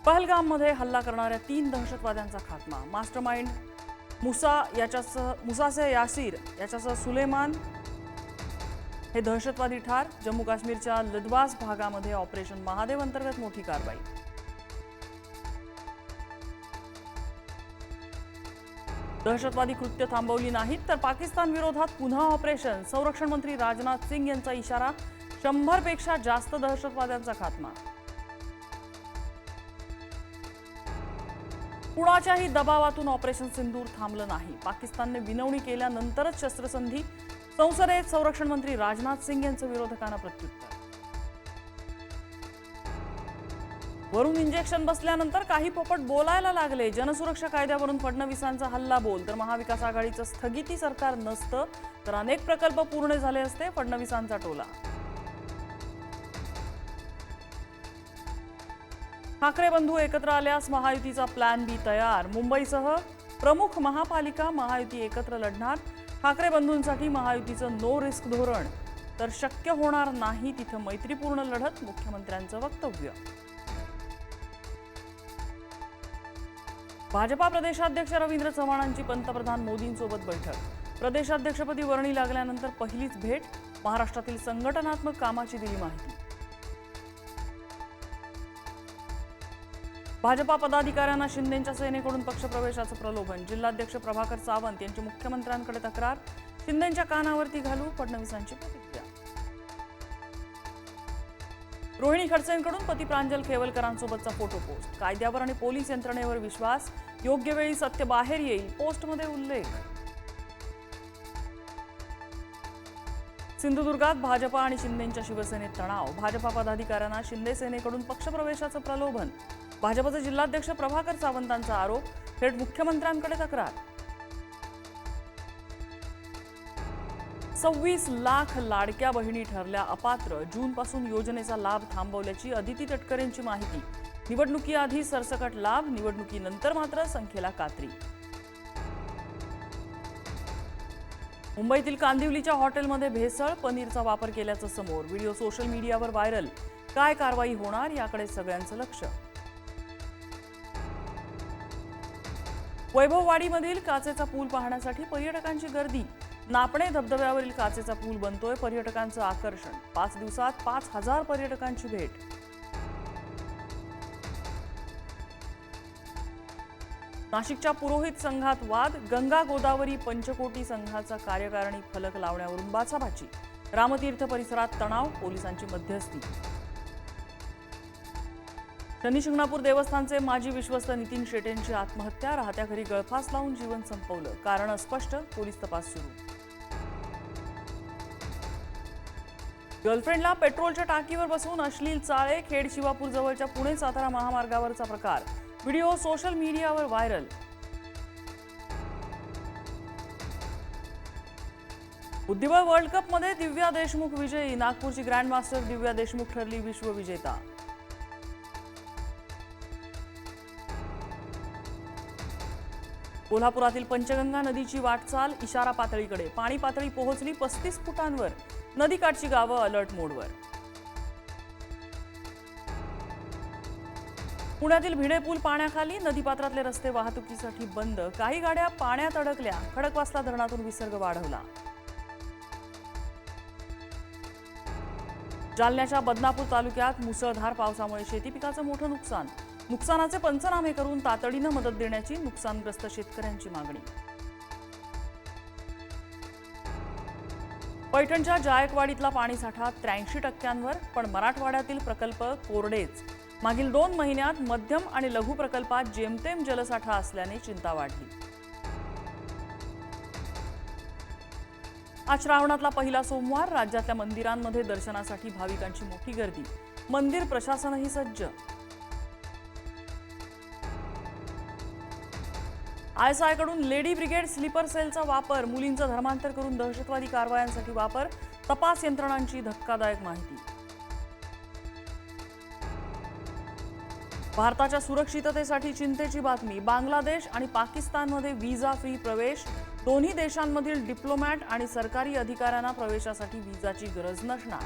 पहलगाममध्ये हल्ला करणाऱ्या 3 दहशतवाद्यांचा खात्मा। मास्टरमाइंड मुसासे यासीर याच्यासह सुलेमान हे दहशतवादी ठार। जम्मू काश्मीरच्या लद्वास भागामध्ये ऑपरेशन महादेव अंतर्गत मोठी कारवाई। दहशतवादी कृत्य थांबवली नाहीत तर पाकिस्तान विरोधात पुन्हा ऑपरेशन। संरक्षण मंत्री राजनाथ सिंग यांचा इशारा। 100 पेक्षा जास्त दहशतवाद्यांचा खात्मा। कुणाच्याही दबावातून ऑपरेशन सिंदूर थांबलं नाही। पाकिस्तानने विनवणी केल्यानंतरच शस्त्रसंधी। संसदेत संरक्षण मंत्री राजनाथ सिंग यांचं विरोधकांना प्रत्युत्तर। वरून इंजेक्शन बसल्यानंतर काही पोपट बोलायला लागले। जनसुरक्षा कायद्यावरून फडणवीसांचा हल्ला बोल तर महाविकास आघाडीचं स्थगिती सरकार नसतं तर अनेक प्रकल्प पूर्ण झाले असते, फडणवीसांचा टोला। ठाकरे बंधू एकत्र आल्यास महायुतीचा प्लॅन बी तयार। मुंबईसह प्रमुख महापालिका महायुती एकत्र लढणार। ठाकरे बंधूंसाठी महायुतीचं नो रिस्क धोरण तर शक्य होणार नाही तिथे मैत्रीपूर्ण लढत, मुख्यमंत्र्यांचं वक्तव्य। भाजपा प्रदेशाध्यक्ष रवींद्र चव्हाणांची पंतप्रधान मोदींसोबत बैठक। प्रदेशाध्यक्षपदी वर्णी लागल्यानंतर पहिलीच भेट। महाराष्ट्रातील संघटनात्मक कामाची दिली माहिती। भाजपा पदाधिकाऱ्यांना शिंदेंच्या सेनेकडून पक्षप्रवेशाचं प्रलोभन। जिल्हाध्यक्ष प्रभाकर सावंत यांची मुख्यमंत्र्यांकडे तक्रार। शिंदेंच्या कानावरती घालू, फडणवीसांची प्रतिक्रिया। रोहिणी खडसेंकडून पती प्रांजल खेवलकरांसोबतचा फोटो पोस्ट। कायद्यावर आणि पोलीस यंत्रणेवर विश्वास, योग्य वेळी सत्य बाहेर येईल, पोस्टमध्ये उल्लेख। सिंधुदुर्गात भाजपा आणि शिंदेंच्या शिवसेनेत तणाव। भाजपा पदाधिकाऱ्यांना शिंदे सेनेकडून पक्षप्रवेशाचं प्रलोभन। भाजपचे जिल्हाध्यक्ष प्रभाकर सावंतांचा आरोप, थेट मुख्यमंत्र्यांकडे तक्रार। 26 लाख लाडक्या बहिणी ठरल्या अपात्र। जूनपासून योजनेचा लाभ थांबवल्याची अदिती तटकरेंची माहिती। निवडणुकीआधी सरसकट लाभ, निवडणुकीनंतर मात्र संख्येला कात्री। मुंबईतील कांदिवलीच्या हॉटेलमध्ये भेसळ, पनीरचा वापर केल्याचं समोर। व्हिडिओ सोशल मीडियावर व्हायरल। काय कारवाई होणार याकडे सगळ्यांचं लक्ष। वैभववाडीमधील काचेचा पूल पाहण्यासाठी पर्यटकांची गर्दी। नापणे धबधब्यावरील काचेचा पूल बनतोय पर्यटकांचं आकर्षण। 5 दिवसात 5000 पर्यटकांची भेट। नाशिकच्या पुरोहित संघात वाद। गंगा गोदावरी पंचकोटी संघाचा कार्यकारिणी फलक लावण्यावरून बाचाबाची। रामतीर्थ परिसरात तणाव, पोलिसांची मध्यस्थी। शनी शिंगणापूर देवस्थानचे माजी विश्वस्त नितीन शेटेंची आत्महत्या। राहत्या घरी गळफास लावून जीवन संपवलं, कारण अस्पष्ट, पोलीस तपास सुरू। गर्लफ्रेंडला पेट्रोलच्या टाकीवर बसवून अश्लील चाळे। खेड शिवापूर जवळच्या पुणे सातारा महामार्गावरचा प्रकार। व्हिडिओ सोशल मीडियावर व्हायरल। बुद्धिबळ वर्ल्ड कपमध्ये दिव्या देशमुख विजयी। नागपूरची ग्रँडमास्टर दिव्या देशमुख ठरली विश्वविजेता। कोल्हापुरातील पंचगंगा नदीची वाटचाल इशारा पातळीकडे। पाणी पातळी पोहोचली 35 फुटांवर। नदीकाठची गावं अलर्ट मोडवर। पुण्यातील भिडे पूल पाण्याखाली। नदीपात्रातले रस्ते वाहतुकीसाठी बंद। काही गाड्या पाण्यात अडकल्या। खडकवासला धरणातून विसर्ग वाढवला। जालन्याच्या बदनापूर तालुक्यात मुसळधार पावसामुळे शेती पिकाचं मोठं नुकसान। नुकसानाचे पंचनामे करून तातडीनं मदत देण्याची नुकसानग्रस्त शेतकऱ्यांची मागणी। पैठणच्या जायकवाडीतला पाणीसाठा 83%वर, पण मराठवाड्यातील प्रकल्प कोरडेच। मागील 2 महिन्यात मध्यम आणि लघु प्रकल्पात जेमतेम जलसाठा असल्याने चिंता वाढली। आज श्रावणातला पहिला सोमवार। राज्यातल्या मंदिरांमध्ये दर्शनासाठी भाविकांची मोठी गर्दी। मंदिर प्रशासनही सज्ज। ISI कडून लेडी ब्रिगेड स्लीपर सेलचा वापर। मुलींचं धर्मांतर करून दहशतवादी कारवायांसाठी वापर। तपास यंत्रणांची धक्कादायक माहिती। भारताच्या सुरक्षिततेसाठी चिंतेची बातमी। बांगलादेश आणि पाकिस्तानमध्ये व्हिसा फ्री प्रवेश। दोन्ही देशांमधील डिप्लोमॅट आणि सरकारी अधिकाऱ्यांना प्रवेशासाठी व्हिसाची गरज नसणार।